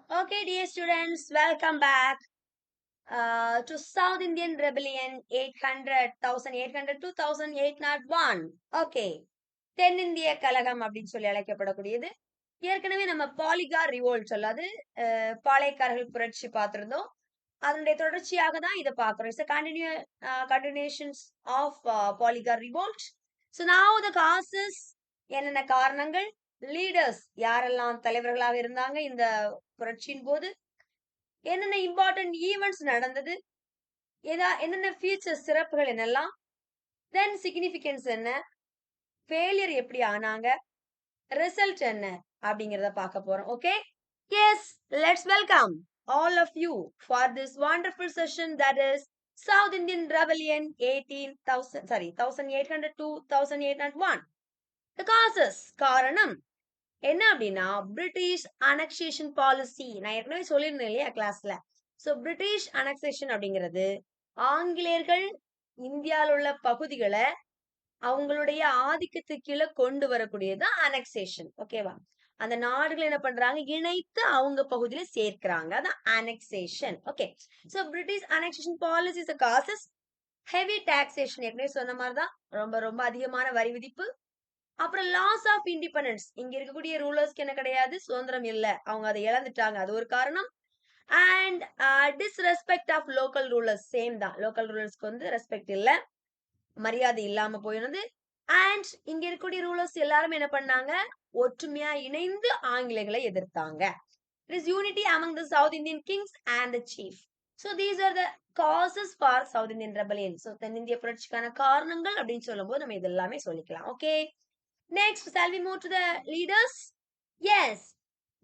Okay, dear students, welcome back to South Indian Rebellion 800, 1800 to 1801. Okay, தென்னிந்திய கழகம் அப்படின்னு சொல்லி அழைக்கப்படக்கூடியது. ஏற்கனவே நம்ம பாலிகார் ரிவோல்ட் சொல்லாது பாளையக்காரர்கள் புரட்சி பார்த்திருந்தோம். அதனுடைய தொடர்ச்சியாக தான் இதை பார்க்கிறோம். It's a continuations of Polygar revolt. So now the causes, என்னென்ன காரணங்கள், லீடர்ஸ் யாரெல்லாம் தலைவர்களாக இருந்தாங்க இந்த புரட்சியின் போது, என்னென்ன இம்பார்ட்டன்ட் ஈவெண்ட்ஸ் நடந்தது, என்னென்ன ஃபீச்சர்ஸ் சிறப்புகள் என்னெல்லாம், தென் சிக்னிஃபிகன்ஸ் என்ன, ஃபெயிலியர் எப்படி ஆனாங்க, ரிசல்ட் என்ன அப்படிங்கறத பார்க்க போறோம். Okay, yes, let's welcome all of you for this wonderful session that is South Indian Rebellion 1800 to 1801. The causes, காரணம் என்ன அப்படின்னா பிரிட்டிஷ் அனெக்சேஷன் பாலிசி. நான் ஏற்கனவே சொல்லியிருந்தேன் இல்லையா கிளாஸ்ல. சோ பிரிட்டிஷ் அனெக்சேஷன் அப்படிங்கிறது ஆங்கிலேயர்கள் இந்தியாவில் உள்ள பகுதிகளை அவங்களுடைய ஆதிக்கத்துக்கு கீழே கொண்டு வரக்கூடியது அனெக்சேஷன். ஓகேவா? அந்த நாடுகள் என்ன பண்றாங்க, இணைத்து அவங்க பகுதியில சேர்க்கிறாங்க. அதான் annexation. Okay, so British annexation policy causes heavy taxation. ஏற்கனவே சொன்ன மாதிரிதான் ரொம்ப ரொம்ப அதிகமான வரி விதிப்பு. அப்புறம் லாஸ் ஆஃப் இண்டிபெண்டன்ஸ். இங்க இருக்கக்கூடிய ரூலர்ஸ்க்கு என்ன கிடையாது, சுதந்திரம் இல்ல, அவங்க அதை இழந்துட்டாங்க, அது ஒரு காரணம். And disrespect of local rulers, same தான், லோக்கல் ரூலர்ஸ்க்கு வந்து ரெஸ்பெக்ட் இல்ல, மரியாதை இல்லாம போயிருந்து. அண்ட் இங்க இருக்கக்கூடிய ரூலர்ஸ் எல்லாரும் என்ன பண்ணாங்க, ஒற்றுமையா இணைந்து ஆங்கிலேயர்களை எதிர்த்தாங்க. It is unity among the South Indian kings and the chief. So these are the causes for South Indian rebellion. So தென்னிந்திய புரட்சிக்கான காரணங்கள் அப்படின்னு சொல்லும்போது நம்ம இதெல்லாமே சொல்லிக்கலாம். Okay, next shall we move to the leaders? Yes,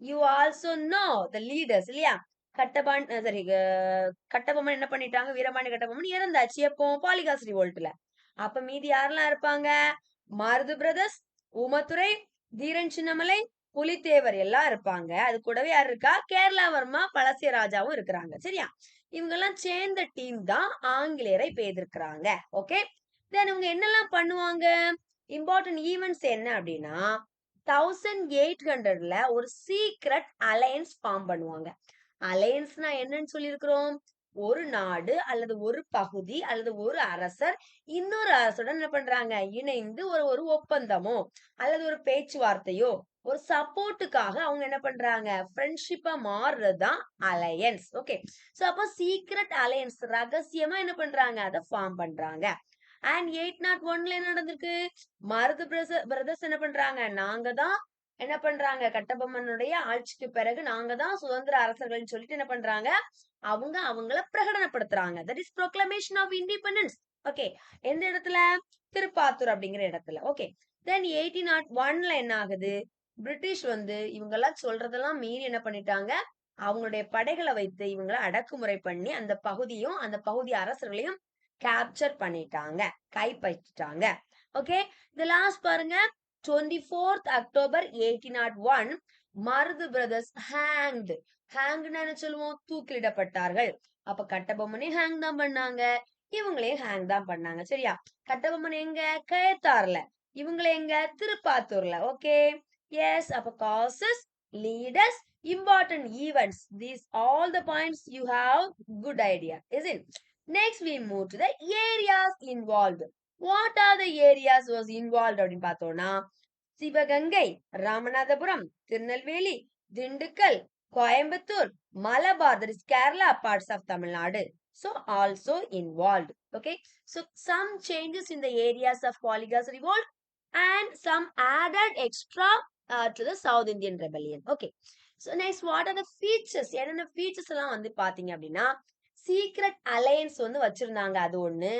you also know the leaders இல்லையா? கட்டபொம்மன் என்ன பண்ணிட்டாங்க, வீரபாண்டிய கட்டபொம்மன் இறந்தாச்சு. எப்போ? பாலிகாஸ் ரிவோல்ட்ல. அப்ப மீதி யாரெல்லாம் இருப்பாங்க, மருது பிரதர்ஸ், ஊமத்துரை, தீரன் சின்னமலை, புலித்தேவர் எல்லாம் இருப்பாங்க. அது கூடவே யார் இருக்கா, கேரளாவர்மா பழசிய ராஜாவும் இருக்கிறாங்க. சரியா? இவங்க எல்லாம் சேர்ந்த டீம் தான் ஆங்கிலேயரை இப்ப எதிர்க்கிறாங்க. ஓகே, தென் இவங்க என்னெல்லாம் பண்ணுவாங்க, இம்பார்ட்டன்ட் ஈவெண்ட்ஸ் என்ன அப்படின்னா 1800ல ஒரு சீக்ரெட் அலையன்ஸ் ஃபார்ம் பண்ணுவாங்க. அலையன்ஸ்னா என்னன்னு சொல்லியிருக்கிறோம், ஒரு நாடு அல்லது ஒரு பகுதி அல்லது ஒரு அரசர் இன்னொரு அரசுடன் என்ன பண்றாங்க, இணைந்து ஒரு ஒப்பந்தமோ அல்லது ஒரு பேச்சுவார்த்தையோ ஒரு சப்போர்ட்டுக்காக அவங்க என்ன பண்றாங்க, ஃப்ரெண்ட்ஷிப்பா மாறுறதுதான் அலையன்ஸ். ஓகே, சோ அப்ப சீக்ரெட் அலையன்ஸ், ரகசியமா என்ன பண்றாங்க, அதை ஃபார்ம் பண்றாங்க. அண்ட் 801ல என்ன நடந்திருக்கு, மருது பிரதர்ஸ் என்ன பண்றாங்க, நாங்க தான் என்ன பண்றாங்க, கட்டபொம்மனுடைய ஆட்சிக்கு பிறகு நாங்க தான் சுதந்திர அரசர்கள்னு சொல்லிட்டு என்ன பண்றாங்க, அவங்க அவங்கள பிரகடனப்படுத்துறாங்க. That is proclamation of independence. Okay, எந்த இடத்துல, திருப்பாத்தூர் அப்படிங்கிற இடத்துல. ஓகே, தென் 1801ல என்ன ஆகுது, பிரிட்டிஷ் வந்து இவங்க எல்லாம் சொல்றதெல்லாம் மீறி என்ன பண்ணிட்டாங்க, அவங்களுடைய படைகளை வைத்து இவங்களை அடக்குமுறை பண்ணி அந்த பகுதியும் அந்த பகுதி அரசர்களையும் கேப்சர் பண்ணிட்டாங்க, கைப்பற்றிட்டாங்க. ஓகே, இந்த லாஸ்ட் பாருங்க, 24th October 1801 Marudhu brothers hanged. ஹேங்க்னா என்ன சொல்லுவோம், தூக்கிலிடப்பட்டார்கள். அப்ப கட்டபொம்மனே ஹேங் தான் பண்ணாங்க, இவங்களையும் ஹேங் தான் பண்ணாங்க. சரியா? கட்டபொம்மன் எங்க, கயத்தார்ல, இவங்களை எங்க, திருப்பாத்தூர்ல. Okay, yes. அப்ப causes, leaders, important events, these all the points you have good idea, isn't? Next we move to the areas involved. What are the areas was involved அப்படின்னு பார்த்தோம்னா, Sivaganga, Ramanathapuram, Tirunelveli, Dindigul, Coimbatore, Malabar, that is Kerala parts of Tamil Nadu, so also involved. Okay, so some changes in the areas of Polygas revolt and some added extra to the South Indian rebellion. Okay, so next what are the features, என்னென்ன features எல்லாம் வந்து பாத்தீங்க அப்படின்னா, secret alliance வந்து வச்சிருந்தாங்க, அது ஒண்ணு.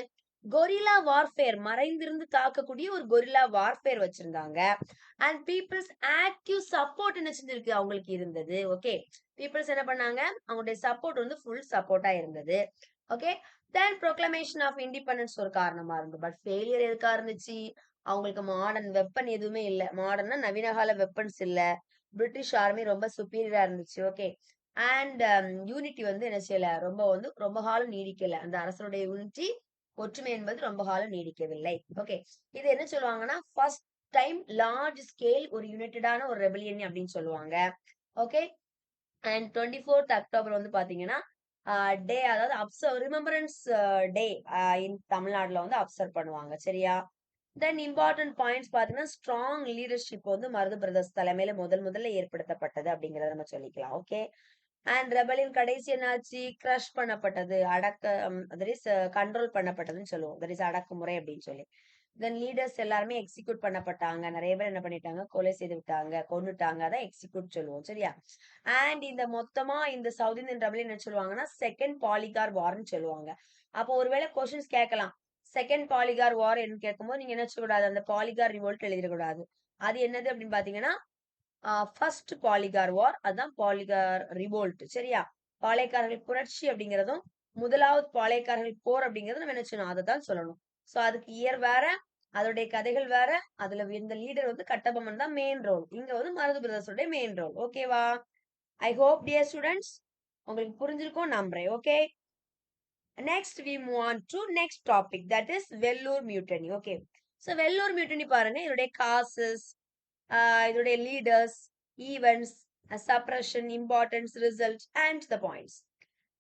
Gorilla warfare, மறைந்திருந்து தாக்கக்கூடிய ஒரு கொரில்லா வார்ஃபேர் வச்சிருந்தாங்க. அண்ட் பீப்புள்ஸ் ஆக்டிவ் சப்போர்ட் என்ன செஞ்சிருக்கு, அவங்களுக்கு இருந்தது. ஓகே, பீப்புள்ஸ் என்ன பண்ணாங்க, அவங்களுடைய சப்போர்ட் வந்து ஃபுல் சப்போர்ட்டா இருந்தது. Okay, then proclamation of independence ஒரு காரணமா இருந்தது. பட் ஃபெயிலியர் எதுக்கா இருந்துச்சு, அவங்களுக்கு மாடர்ன் வெப்பன் எதுவுமே இல்ல, மாடர்னா நவீன கால வெப்பன்ஸ் இல்ல, பிரிட்டிஷ் ஆர்மி ரொம்ப சுப்பீரியரா இருந்துச்சு. ஓகே, அண்ட் யூனிட்டி வந்து என்ன செய்யல, ரொம்ப காலம் நீடிக்கல, அந்த அரசனுடைய யூனிட்டி, ஒற்றுமை என்பது ரொம்ப காலம் நீடிக்கவில்லை. ஓகே, இது என்ன சொல்லுவாங்கன்னா ஃபர்ஸ்ட் டைம் லார்ஜ் ஸ்கேல் ஒரு யுனைட்டடான ஒரு ரெபலியன் அப்படின்னு சொல்லுவாங்க. ஓகே, அண்ட் 24th அக்டோபர் வந்து பாத்தீங்கன்னா டே, அதாவது ரிமெம்பரன்ஸ் டே இன் தமிழ்நாடுல வந்து அப்சர்வ் பண்ணுவாங்க. சரியா? தென் இம்பார்ட்டன்ட் பாயிண்ட்ஸ் பாத்தீங்கன்னா ஸ்ட்ராங் லீடர்ஷிப் வந்து மருது பிரதர்ஸ் தலைமையில முதல்ல ஏற்படுத்தப்பட்டது அப்படிங்கறத நம்ம சொல்லிக்கலாம். ஓகே. அண்ட் ரெபலின் கடைசி என்னாச்சு? கிரஷ் பண்ணப்பட்டது, தட் இஸ் கண்ட்ரோல் பண்ணப்பட்டதுன்னு சொல்லுவோம். தட் இஸ் அடக்குமுறை அப்படின்னு சொல்லி. தென் லீடர்ஸ் எல்லாருமே எக்ஸிக்யூட் பண்ணப்பட்டாங்க. நிறைய பேர் என்ன பண்ணிட்டாங்க? கொலை செய்து விட்டாங்க, கொன்னுட்டாங்க. அதான் எக்ஸிக்யூட் சொல்லுவோம். சரியா? அண்ட் இந்த மொத்தமா இந்த சவுத் இந்தியன் ரெபலியன் என்ன சொல்லுவாங்கன்னா செகண்ட் பாலிகார் வார்ன்னு சொல்லுவாங்க. அப்போ ஒருவேளை கொஸ்டின்ஸ் கேட்கலாம். செகண்ட் பாலிகார் வார் என்று கேட்கும்போது நீங்க என்ன சொல்லக்கூடாது? அந்த பாலிகார் ரிவோல்ட் எழுதிடக்கூடாது. அது என்னது அப்படின்னு பாத்தீங்கன்னா ஃபர்ஸ்ட் பாலிகார் வார், அதான் பாலிகார் ரிவோல்ட். சரியா? பாளையக்காரர்கள் புரட்சி அப்படிங்கிறதும் முதலாவது பாளையக்காரர்கள் போர் அப்படிங்கறது நம்ம என்ன சொல்லணும்? அதை தான் சொல்லணும். சோ அதுக்கு இயர் வேற, அதோடைய கதைகள் வேற. அதுல இந்த லீடர் வந்து கட்டபொம்மன் தான் மெயின் ரோல். இங்க வந்து மருது பிரதர்ஸோட மெயின் ரோல். ஓகேவா? ஐ ஹோப் டியர் ஸ்டூடெண்ட்ஸ் உங்களுக்கு புரிஞ்சிருக்கும் நம்புறேன். Okay. Next we move on to next topic, that is Vellore mutiny. Okay. So Vellore mutiny பாருங்க, இதோடைய காசஸ், இதோடைய leaders, events, suppression, importance, result and the points.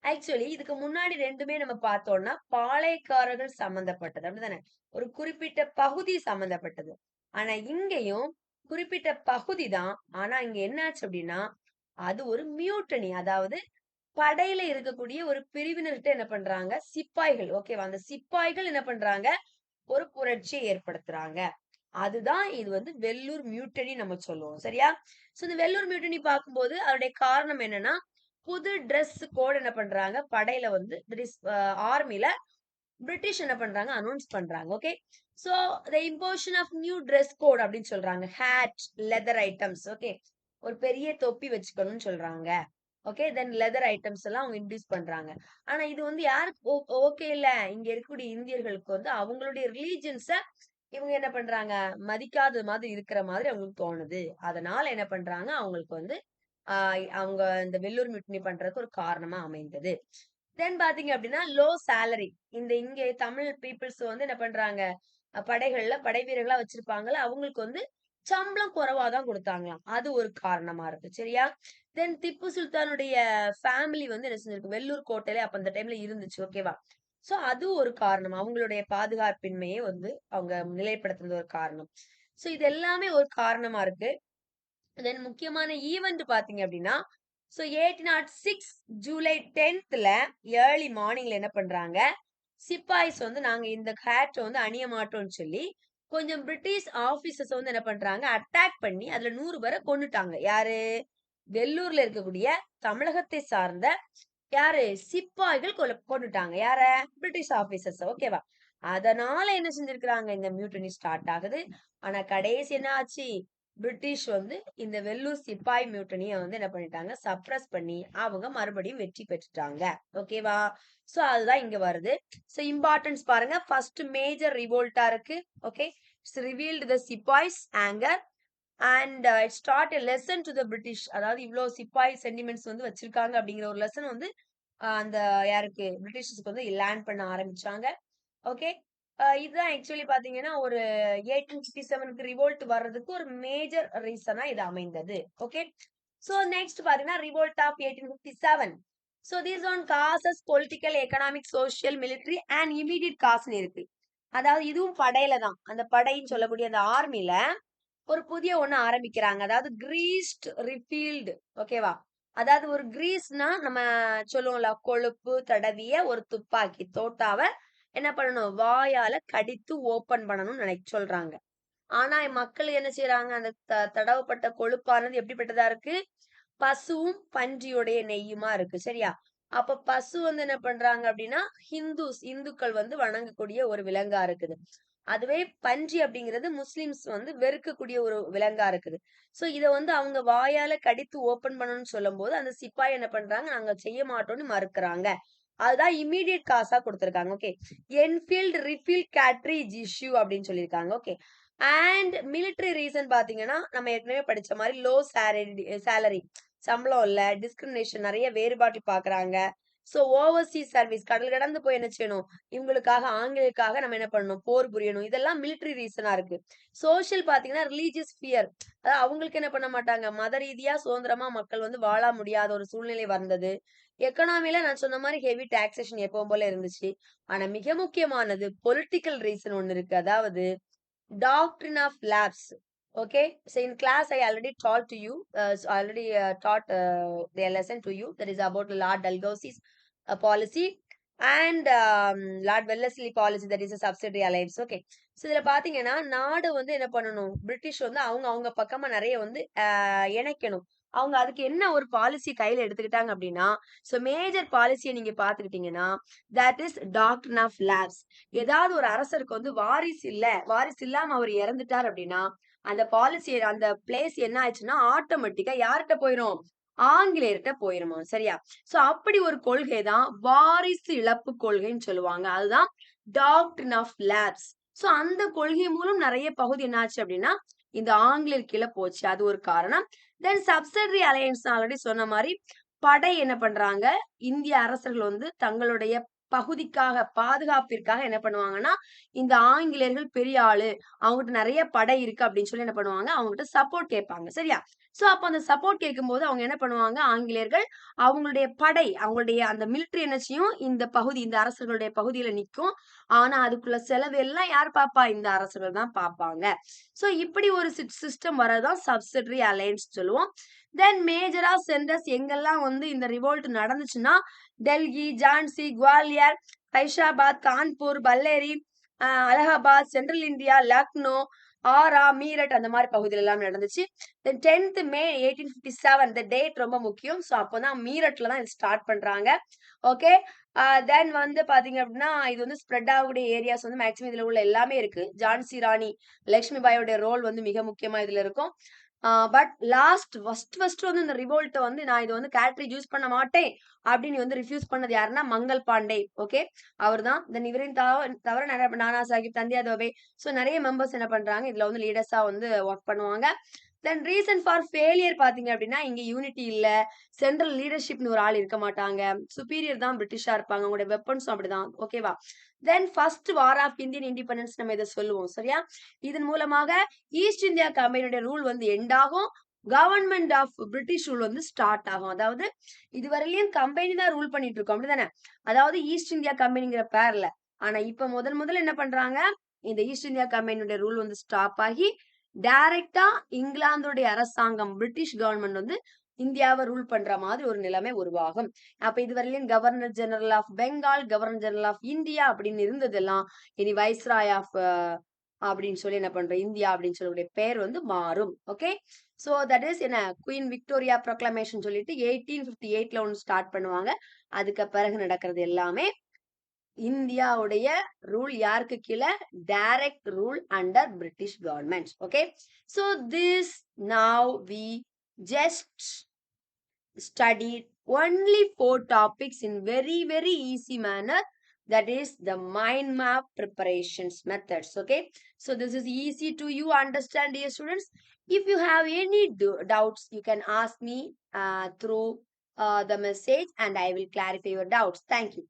Actually இதுக்கு முன்னாடி ரெண்டுமே நம்ம பார்த்தோம்னா பாளையக்காரர்கள் சம்பந்தப்பட்டது அப்படிதானே, ஒரு குறிப்பிட்ட பகுதி சம்பந்தப்பட்டது. ஆனா இங்கேயும் குறிப்பிட்ட பகுதி தான். ஆனா இங்க என்னாச்சு அப்படின்னா அது ஒரு மியூட்டனி, அதாவது படையில இருக்கக்கூடிய ஒரு பிரிவினர்கிட்ட என்ன பண்றாங்க? சிப்பாய்கள். ஓகேவா? அந்த சிப்பாய்கள் என்ன பண்றாங்க? ஒரு புரட்சியை ஏற்படுத்துறாங்க. அதுதான் இது வந்து வெல்லூர் மியூட்டனி நம்ம சொல்லுவோம். சரியா? சோ இந்த வெல்லூர் மியூட்டனி பார்க்கும்போது அதோடைய காரணம் என்னன்னா, புது டிரெஸ் கோட் என்ன பண்றாங்க? படையில வந்து தட் இஸ் ஆர்மில பிரிட்டிஷ் என்ன பண்றாங்க? அனௌன்ஸ் பண்றாங்க. Okay. So the imposition of new dress code அப்படின்னு சொல்றாங்க. Hat, leather items. ஓகே. ஒரு பெரிய தொப்பி வச்சுக்கணும்னு சொல்றாங்க. ஓகே. தென் லெதர் ஐட்டம்ஸ் எல்லாம் அவங்க இன்ட்ரோடியூஸ் பண்றாங்க. ஆனா இது வந்து யாருக்கு ஓகே இல்ல? இங்க இருக்கக்கூடிய இந்தியர்களுக்கு வந்து அவங்களுடைய ரிலீஜியன்ஸ இவங்க என்ன பண்றாங்க? மதிக்காத மாதிரி இருக்கிற மாதிரி அவங்களுக்கு தோணுது. அதனால என்ன பண்றாங்க? அவங்களுக்கு வந்து ஆ அவங்க இந்த வெல்லூர் மியூட்டனி பண்றதுக்கு ஒரு காரணமா அமைந்தது. தென் பாத்தீங்க அப்படின்னா, லோ சேலரி. இங்க தமிழ் பீப்பிள்ஸ் வந்து என்ன பண்றாங்க? படைகள்ல படை வீரர்களா வச்சிருப்பாங்கல்ல, அவங்களுக்கு வந்து சம்பளம் குறைவா தான் குடுத்தாங்களாம். அது ஒரு காரணமா இருக்கு. சரியா? தென் திப்பு சுல்தானுடைய ஃபேமிலி வந்து என்ன செஞ்சிருக்கு? வெல்லூர் கோட்டையில அப்ப அந்த டைம்ல இருந்துச்சு. ஓகேவா? சோ அது ஒரு காரணம். அவங்களுடைய பாதுகாப்பின்மையே வந்து அவங்க நிலைப்படுத்துனது ஒரு காரணம். சோ இது எல்லாமே ஒரு காரணமா இருக்கு. தென் முக்கியமான ஈவென்ட் பாத்தீங்க அப்படின்னா, சோ 1806 ஜூலை 10th ஏர்லி மார்னிங்ல என்ன பண்றாங்க? சிப்பாய்ஸ் வந்து நாங்க இந்த ஹேட் வந்து அணிய மாட்டோம்னு சொல்லி கொஞ்சம் பிரிட்டிஷ் ஆபீசர்ஸ் வந்து என்ன பண்றாங்க? அட்டாக் பண்ணி அதுல 100 பேரை கொன்னுட்டாங்க. யாரு? வெல்லூர்ல இருக்கக்கூடிய தமிழகத்தை சார்ந்த யாரு? சிப்பாய்கள் கொன்னுட்டாங்க. யார? British officers. ஓகேவா? அதனால என்ன செஞ்சிருக்கிறாங்க? இந்த மியூட்டனி ஸ்டார்ட் ஆகுது. ஆனா கடைசி என்ன ஆச்சு? பிரிட்டிஷ் வந்து இந்த வெல்லூர் சிப்பாய் மியூட்டனிய வந்து என்ன பண்ணிட்டாங்க? சப்ரஸ் பண்ணி அவங்க மறுபடியும் வெற்றி பெற்றுட்டாங்க. ஓகேவா? சோ அதுதான் இங்க வருது. சோ இம்பார்ட்டன்ஸ் பாருங்க. ஃபர்ஸ்ட் மேஜர் ரிவோல்ட்டா இருக்கு. Okay. It's revealed the sepoys anger and it start a lesson to the British. அதாவது இவ்ளோ சிப்பாய் சென்டிமெண்ட்ஸ் வந்து வச்சிருக்காங்க அப்படிங்கிற ஒரு லெசன் வந்து அந்த யாருக்கு? பிரிட்டிஷர்ஸ்க்கு வந்து லேர்ன் பண்ண ஆரம்பிச்சாங்க. ஓகே. இதுதான் ஆக்சுவலி பாத்தீங்கன்னா, ஒரு 1857க்கு ரிவோல்ட் வர்றதுக்கு ஒரு மேஜர் ரீசனா இது அமைந்தது. ஓகே. சோ நெக்ஸ்ட் பாத்தீங்கன்னா, revolt of 1857. So these are causes political, economic, social, military and immediate காஸ்ட்னு இருக்கு. அதாவது இதுவும் படையில தான். அந்த படைன்னு சொல்லக்கூடிய அந்த ஆர்மில ஒரு புதிய ஒண்ணு ஆரம்பிக்கிறாங்க. அதாவது கிரீஸ்ட் ரிஃபீல்டு. ஓகேவா? அதாவது ஒரு கிரீஸ்னா நம்ம சொல்லுவோம்ல, கொழுப்பு தடவிய ஒரு துப்பாக்கி தோட்டாவ என்ன பண்ணணும்? வாயால கடித்து ஓப்பன் பண்ணணும்னு சொல்றாங்க. ஆனா மக்கள் என்ன செய்றாங்க? அந்த தடவப்பட்ட கொழுப்பானது எப்படிப்பட்டதா இருக்கு? பசுவும் பன்றியுடைய நெய்யுமா இருக்கு. சரியா? அப்ப பசு வந்து என்ன பண்றாங்க அப்படின்னா, இந்துக்கள் வந்து வணங்கக்கூடிய ஒரு விலங்கா இருக்குது. அதுவே பன்றி அப்படிங்கிறது முஸ்லிம்ஸ் வந்து வெறுக்கக்கூடிய ஒரு விலங்கா இருக்குது. சோ இத வந்து அவங்க வாயால கடித்து ஓப்பன் பண்ணணும்னு சொல்லும்போது, அந்த சிப்பாய் என்ன பண்றாங்க? நாங்க செய்ய மாட்டோம்னு மறுக்குறாங்க. அதுதான் இம்மீடியட் காசா குடுத்திருக்காங்க. Okay. Enfield rifle cartridge issue அப்படின்னு சொல்லியிருக்காங்க. ஓகே. அண்ட் மிலிட்டரி ரீசன் பாத்தீங்கன்னா, நம்ம ஏற்கனவே படிச்ச மாரி லோ சேலரி சம்பளம் இல்ல, டிஸ்கிரிமினேஷன் நெறைய வேறுபாட்டு பாக்குறாங்க. சோ ஓவர்சீஸ் சர்வீஸ் கடல் கடந்து போய் என்ன செய்யணும்? இவங்களுக்காக ஆங்கிலேயருக்காக நம்ம என்ன பண்ணணும்? போர் புரியணும். இதெல்லாம் மிலிட்டரி ரீசனா இருக்கு. சோசியல் பார்த்தீங்கன்னா, ரிலிஜியஸ் ஃபியர். அதாவது அவங்களுக்கு என்ன பண்ண மாட்டாங்க, மத ரீதியா சுதந்திரமா மக்கள் வந்து வாழ முடியாத ஒரு சூழ்நிலை வந்தது. எக்கனாமில நான் சொன்ன மாரி ஹெவி டாக்ஸேஷன் எப்பவும் போல இருந்துச்சு. ஆனா மிக முக்கியமானது பொலிட்டிக்கல் ரீசன் ஒண்ணு இருக்கு. அதாவது doctrine of lapse. Okay, so in class I already taught to you, already taught the lesson to you, that is about Lord Dalhousie's policy and Lord Wellesley policy, that is a subsidiary alliance. Okay, so இதுல பாத்தீங்கன்னா நாடு வந்து என்ன பண்ணணும், British வந்து அவங்க அவங்க பக்கமா நிறைய வந்து இணைக்கணும். அவங்க அதுக்கு என்ன ஒரு பாலிசி கையில எடுத்துக்கிட்டாங்க அப்படின்னா, சோ மேஜர் பாலிசியை நீங்க பாத்துக்கிட்டீங்கன்னா, that is doctrine of lapse. ஏதாவது ஒரு அரசருக்கு வந்து வாரிசு இல்லாம அவர் இறந்துட்டார் அப்படின்னா, அந்த பாலிசி அந்த பிளேஸ் என்ன ஆயிடுச்சுன்னா, ஆட்டோமேட்டிக்கா யார்ட்ட போயிரும்? ஆங்கிலேயர்ட்ட போயிருமா. சரியா? சோ அப்படி ஒரு கொள்கை தான் வாரிசு இழப்பு கொள்கைன்னு சொல்லுவாங்க. அதுதான் டாக்ட்ரின் ஆஃப் லேப்ஸ். சோ அந்த கொள்கை மூலம் நிறைய பகுதி என்னாச்சு அப்படின்னா, இந்த ஆங்கிலேயர் கீழ போச்சு. அது ஒரு காரணம். தென் சப்சிடரி அலையன்ஸ் ஆல்ரெடி சொன்ன மாரி, படை என்ன பண்றாங்க? இந்திய அரசர்கள் வந்து தங்களுடைய பகுதிக்காக, பாதுகாப்பிற்காக என்ன பண்ணுவாங்கன்னா, இந்த ஆங்கிலேயர்கள் பெரிய ஆளு, அவங்ககிட்ட நெறைய படை இருக்கு அப்படின்னு சொல்லி என்ன பண்ணுவாங்க, அவங்ககிட்ட சப்போர்ட் கேட்பாங்க. சரியா? சோ அப்ப அந்த சப்போர்ட் கேட்கும்போது அவங்க என்ன பண்ணுவாங்க, ஆங்கிலேயர்கள் அவங்களுடைய படை, அவங்களுடைய அந்த மிலிட்டரி எனர்ஜியும் இந்த பகுதி, இந்த அரசர்களுடைய பகுதியில நிக்கும். ஆனா அதுக்குள்ள செலவு எல்லாம் யார் பாப்பா? இந்த அரசர்கள் தான் பாப்பாங்க. சோ இப்படி ஒரு சிஸ்டம் வரதான் சப்சிடரி அலையன்ஸ் சொல்லுவோம். தென் மேஜரா சென்டர்ஸ் எங்கெல்லாம் வந்து இந்த ரிவோல்ட் நடந்துச்சுன்னா, டெல்லி, ஜான்சி, குவாலியர், ஃபைசாபாத், கான்பூர், பல்லேரி, அலகாபாத், சென்ட்ரல் இந்தியா, லக்னோ, ஆரா, மீரட் அந்த மாதிரி பகுதியில எல்லாம் நடந்துச்சு. தென் 10th மே 1857 இந்த டேட் ரொம்ப முக்கியம். ஸோ அப்போதான் மீரட்ல தான் இது ஸ்டார்ட் பண்றாங்க. ஓகே. தென் வந்து பாத்தீங்க அப்படின்னா, இது வந்து ஸ்ப்ரெட் ஆகக்கூடிய ஏரியாஸ் வந்து மேக்ஸிமம் இதுல உள்ள எல்லாமே இருக்கு. ஜான்சி ராணி லட்சுமிபாயோட ரோல் வந்து மிக முக்கியமா இதுல இருக்கும். பட் ஃபர்ஸ்ட் வந்து இந்த ரிவோல்ட்ட வந்து நான் இத வந்து கேரக்டர் யூஸ் பண்ண மாட்டேன் அப்படின்னு வந்து ரிஃப்யூஸ் பண்ணது யாருன்னா மங்கள் பாண்டே. ஓகே. அவர்தான். தென் இவரையும் தவிர நிறைய நானா சாஹிப், தந்தியா தோபே, சோ நிறைய மெம்பர்ஸ் என்ன பண்றாங்க, இதுல வந்து லீடர்ஸா வந்து ஒர்க் பண்ணுவாங்க. தென் ரீசன் ஃபார் ஃபெயிலியர் பாத்தீங்க அப்படின்னா, இங்க யூனிட்டி இல்ல. சென்ட்ரல் லீடர்ஷிப்னு ஒரு ஆள் இருக்க மாட்டாங்க. சுப்பீரியர் தான் பிரிட்டிஷா இருப்பாங்க. உங்களுடைய வெப்பன்ஸும் அப்படிதான். ஓகேவா? Then first war of Indian independence நம்ம இத சொல்லுவோம். சரியா? இதன் மூலமாக ஈஸ்ட் இந்தியா கம்பெனியோட ரூல் வந்து எண்ட் ஆகும். கவர்ன்மெண்ட் ஆஃப் பிரிட்டிஷ் ரூல் வந்து ஸ்டார்ட் ஆகும். அதாவது இதுவரையிலும் கம்பெனி தான் ரூல் பண்ணிட்டு இருக்கோம். அப்படிதானே? அதாவது ஈஸ்ட் இந்தியா கம்பெனிங்கிற பேர்ல. ஆனா இப்ப முதல்ல என்ன பண்றாங்க? இந்த ஈஸ்ட் இந்தியா கம்பெனியோட ரூல் வந்து ஸ்டாப் ஆகி டைரக்டா இங்கிலாந்துடைய அரசாங்கம், பிரிட்டிஷ் கவர்ன்மெண்ட் வந்து இந்தியாவை ரூல் பண்ற மாதிரி ஒரு நிலைமை உருவாகும். அப்ப இதுவரையிலும் governor general of Bengal, governor general of India அப்படின்னு இருந்ததெல்லாம் இனி வைஸ்ராய் ஆஃப் அப்படின்னு சொல்லி என்ன பண்றோம், இந்தியா அப்படின்னு சொல்லக்கூடிய பெயர் வந்து மாறும். ஓகே. சோ தட் இஸ் என்ன குயின் விக்டோரியா ப்ரொக்ளமேஷன் சொல்லிட்டு 1858ல ஒன்று ஸ்டார்ட் பண்ணுவாங்க. அதுக்கு பிறகு நடக்கிறது எல்லாமே இந்தியாவுடைய ரூல் யாருக்கு கீழ? Direct rule under British government. Okay. So this now we just studied only 4 topics in very easy manner, that is the mind map preparations methods. Okay, so this is easy to you understand, dear students. If you have any doubts, you can ask me through the message and I will clarify your doubts. Thank you.